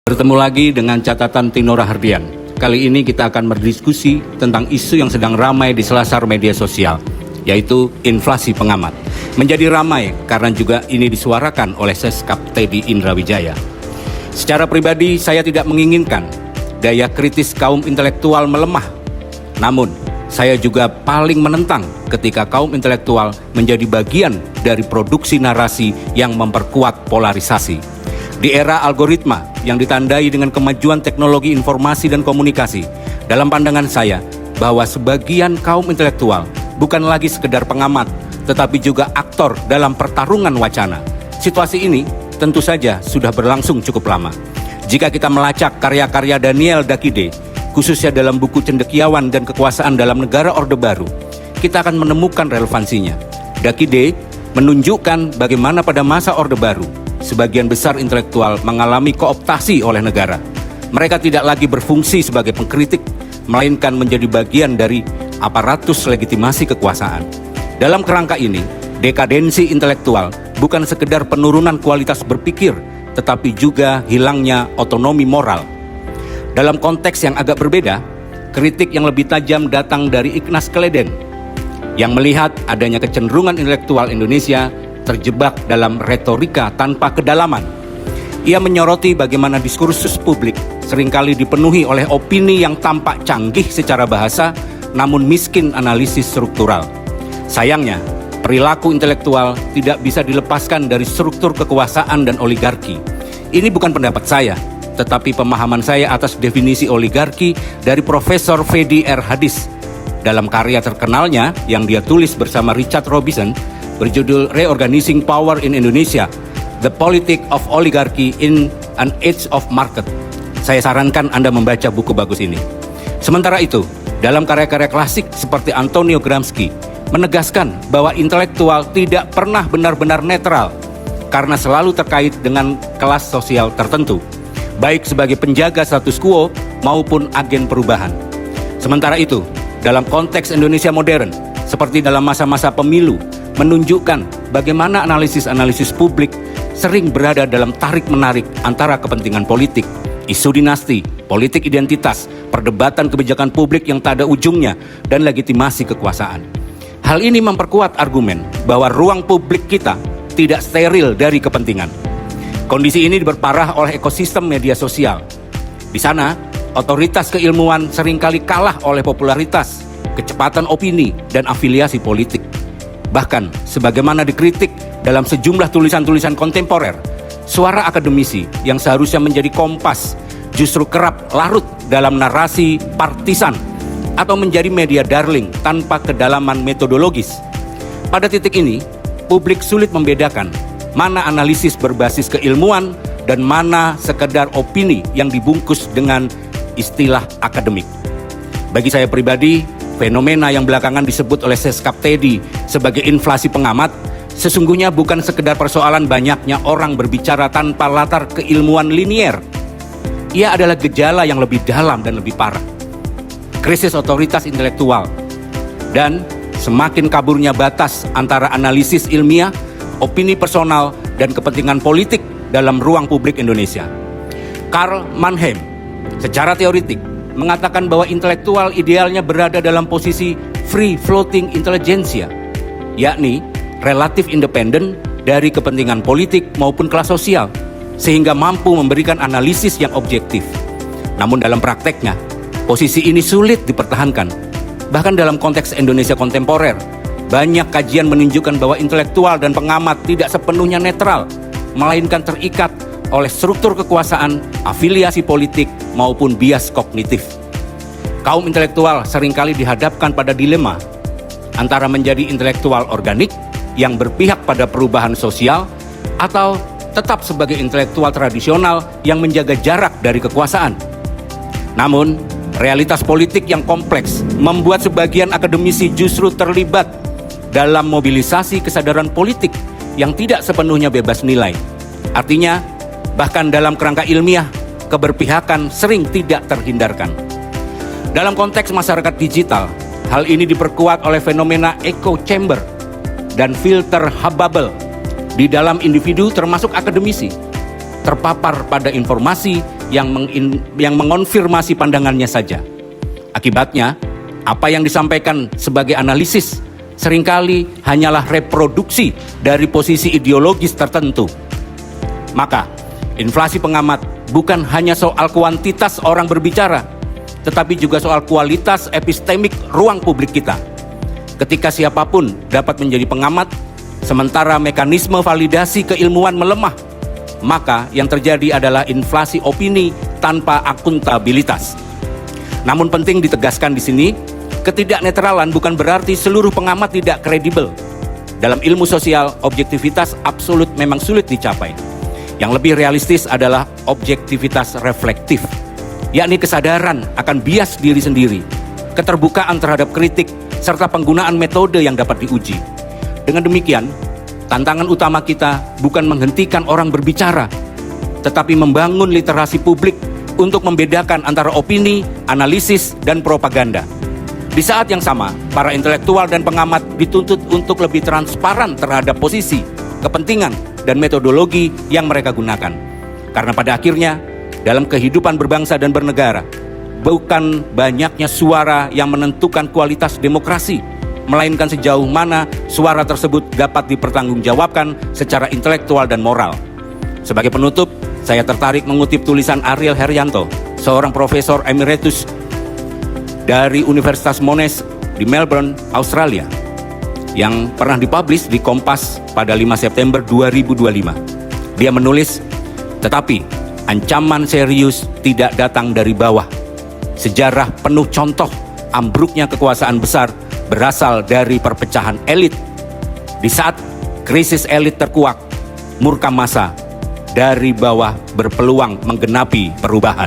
Bertemu lagi dengan catatan Tino Rahardian. Kali ini kita akan berdiskusi tentang isu yang sedang ramai di selasar media sosial, yaitu inflasi pengamat. Menjadi ramai karena juga ini disuarakan oleh Seskap Teddy Indrawijaya. Secara pribadi saya tidak menginginkan daya kritis kaum intelektual melemah. Namun, saya juga paling menentang ketika kaum intelektual menjadi bagian dari produksi narasi yang memperkuat polarisasi. Di era algoritma yang ditandai dengan kemajuan teknologi informasi dan komunikasi, dalam pandangan saya bahwa sebagian kaum intelektual bukan lagi sekedar pengamat, tetapi juga aktor dalam pertarungan wacana. Situasi ini tentu saja sudah berlangsung cukup lama. Jika kita melacak karya-karya Daniel Dakide, khususnya dalam buku Cendekiawan dan Kekuasaan dalam Negara Orde Baru, kita akan menemukan relevansinya. Dakide menunjukkan bagaimana pada masa Orde Baru, sebagian besar intelektual mengalami kooptasi oleh negara. Mereka tidak lagi berfungsi sebagai pengkritik, melainkan menjadi bagian dari aparatus legitimasi kekuasaan. Dalam kerangka ini, dekadensi intelektual bukan sekedar penurunan kualitas berpikir, tetapi juga hilangnya otonomi moral. Dalam konteks yang agak berbeda, kritik yang lebih tajam datang dari Ignaz Kleden, yang melihat adanya kecenderungan intelektual Indonesia terjebak dalam retorika tanpa kedalaman. Ia menyoroti bagaimana diskursus publik seringkali dipenuhi oleh opini yang tampak canggih secara bahasa, namun miskin analisis struktural. Sayangnya, perilaku intelektual tidak bisa dilepaskan dari struktur kekuasaan dan oligarki. Ini bukan pendapat saya, tetapi pemahaman saya atas definisi oligarki dari Profesor Fedi R. Hadis. Dalam karya terkenalnya yang dia tulis bersama Richard Robinson, berjudul Reorganizing Power in Indonesia, The Politics of Oligarchy in an Age of Market. Saya sarankan Anda membaca buku bagus ini. Sementara itu, dalam karya-karya klasik seperti Antonio Gramsci, menegaskan bahwa intelektual tidak pernah benar-benar netral, karena selalu terkait dengan kelas sosial tertentu, baik sebagai penjaga status quo maupun agen perubahan. Sementara itu, dalam konteks Indonesia modern, seperti dalam masa-masa pemilu, menunjukkan bagaimana analisis-analisis publik sering berada dalam tarik-menarik antara kepentingan politik, isu dinasti, politik identitas, perdebatan kebijakan publik yang tak ada ujungnya, dan legitimasi kekuasaan. Hal ini memperkuat argumen bahwa ruang publik kita tidak steril dari kepentingan. Kondisi ini diperparah oleh ekosistem media sosial. Di sana, otoritas keilmuan seringkali kalah oleh popularitas, kecepatan opini, dan afiliasi politik. Bahkan, sebagaimana dikritik dalam sejumlah tulisan-tulisan kontemporer, suara akademisi yang seharusnya menjadi kompas justru kerap larut dalam narasi partisan atau menjadi media darling tanpa kedalaman metodologis. Pada titik ini, publik sulit membedakan mana analisis berbasis keilmuan dan mana sekedar opini yang dibungkus dengan istilah akademik. Bagi saya pribadi, fenomena yang belakangan disebut oleh Seskap Teddy sebagai inflasi pengamat sesungguhnya bukan sekedar persoalan banyaknya orang berbicara tanpa latar keilmuan linier. Ia adalah gejala yang lebih dalam dan lebih parah. Krisis otoritas intelektual dan semakin kaburnya batas antara analisis ilmiah, opini personal, dan kepentingan politik dalam ruang publik Indonesia. Karl Mannheim secara teoritik mengatakan bahwa intelektual idealnya berada dalam posisi free floating intelligentsia, yakni relatif independen dari kepentingan politik maupun kelas sosial, sehingga mampu memberikan analisis yang objektif. Namun dalam prakteknya, posisi ini sulit dipertahankan. Bahkan dalam konteks Indonesia kontemporer, banyak kajian menunjukkan bahwa intelektual dan pengamat tidak sepenuhnya netral, melainkan terikat oleh struktur kekuasaan, afiliasi politik, maupun bias kognitif. Kaum intelektual seringkali dihadapkan pada dilema antara menjadi intelektual organik yang berpihak pada perubahan sosial atau tetap sebagai intelektual tradisional yang menjaga jarak dari kekuasaan. Namun, realitas politik yang kompleks membuat sebagian akademisi justru terlibat dalam mobilisasi kesadaran politik yang tidak sepenuhnya bebas nilai. Artinya, bahkan dalam kerangka ilmiah, keberpihakan sering tidak terhindarkan. Dalam konteks masyarakat digital, hal ini diperkuat oleh fenomena echo chamber dan filter bubble di dalam individu termasuk akademisi, terpapar pada informasi yang mengonfirmasi pandangannya saja. Akibatnya, apa yang disampaikan sebagai analisis seringkali hanyalah reproduksi dari posisi ideologis tertentu. Maka, inflasi pengamat bukan hanya soal kuantitas orang berbicara, tetapi juga soal kualitas epistemik ruang publik kita. Ketika siapapun dapat menjadi pengamat, sementara mekanisme validasi keilmuan melemah, maka yang terjadi adalah inflasi opini tanpa akuntabilitas. Namun penting ditegaskan di sini, ketidaknetralan bukan berarti seluruh pengamat tidak kredibel. Dalam ilmu sosial, objektivitas absolut memang sulit dicapai. Yang lebih realistis adalah objektivitas reflektif, yakni kesadaran akan bias diri sendiri, keterbukaan terhadap kritik, serta penggunaan metode yang dapat diuji. Dengan demikian, tantangan utama kita bukan menghentikan orang berbicara, tetapi membangun literasi publik untuk membedakan antara opini, analisis, dan propaganda. Di saat yang sama, para intelektual dan pengamat dituntut untuk lebih transparan terhadap posisi, kepentingan, dan metodologi yang mereka gunakan. Karena pada akhirnya, dalam kehidupan berbangsa dan bernegara, bukan banyaknya suara yang menentukan kualitas demokrasi, melainkan sejauh mana suara tersebut dapat dipertanggungjawabkan secara intelektual dan moral. Sebagai penutup, saya tertarik mengutip tulisan Ariel Heryanto, seorang profesor emeritus dari Universitas Monash di Melbourne, Australia, yang pernah dipublish di Kompas pada 5 September 2025. Dia menulis, "Tetapi ancaman serius tidak datang dari bawah. Sejarah penuh contoh ambruknya kekuasaan besar berasal dari perpecahan elit. Di saat krisis elit terkuak, murka massa dari bawah berpeluang menggenapi perubahan."